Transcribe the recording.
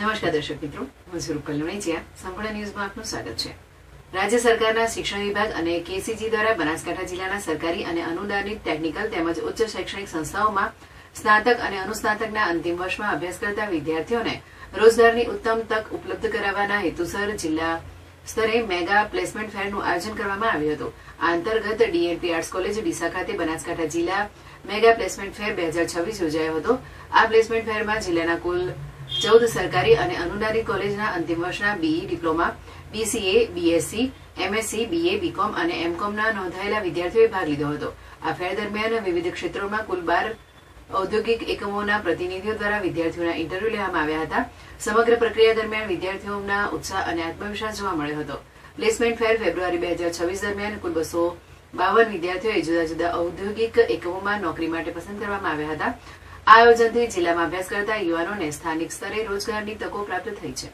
નમસ્કાર દર્શક મિત્રો, હું સ્વરૂપ કલ્લુણીચિયા. સંપૂર્ણ ન્યૂઝમાં આપનું સ્વાગત છે. રાજ્ય સરકારના શિક્ષણ વિભાગ અને કેસીજી દ્વારા બનાસકાંઠા જિલ્લાના સરકારી અને અનુદાનિત ટેકનિકલ તેમજ ઉચ્ચ શૈક્ષણિક સંસ્થાઓમાં સ્નાતક અને અનુસ્નાતકના અંતિમ વર્ષમાં અભ્યાસ કરતા વિદ્યાર્થીઓને રોજગારની ઉત્તમ તક ઉપલબ્ધ કરાવવાના હેતુસર જિલ્લા સ્તરે મેગા પ્લેસમેન્ટ ફેરનું આયોજન કરવામાં આવ્યું હતું. આ અંતર્ગત ડીએનપી આર્ટ્સ કોલેજ ડીસા ખાતે બનાસકાંઠા જિલ્લા મેગા પ્લેસમેન્ટ ફેર 2026 યોજાયો હતો. આ પ્લેસમેન્ટ ફેરમાં જિલ્લાના કુલ 14 સરકારી અને અનુદાનિત કોલેજના અંતિમ વર્ષના BE, diploma, BCA, BSc, MSc, BA, BCom અને એમકોમના નોંધાયેલા વિદ્યાર્થીઓએ ભાગ લીધો હતો. આ ફેર દરમિયાન વિવિધ ક્ષેત્રોમાં કુલ 12 ઔદ્યોગિક એકમોના પ્રતિનિધિઓ દ્વારા વિદ્યાર્થીઓના ઇન્ટરવ્યુ લેવામાં આવ્યા હતા. સમગ્ર પ્રક્રિયા દરમિયાન વિદ્યાર્થીઓના ઉત્સાહ અને આત્મવિશ્વાસ જોવા મળ્યો હતો. પ્લેસમેન્ટ ફેર ફેબ્રુઆરી 2026 દરમિયાન કુલ 252 વિદ્યાર્થીઓએ જુદા જુદા ઔદ્યોગિક એકમોમાં નોકરી માટે પસંદ કરવામાં આવ્યા હતા. આ આયોજનથી જિલ્લામાં અભ્યાસ કરતા યુવાનોને સ્થાનિક સ્તરે રોજગારની તકો પ્રાપ્ત થઈ છે.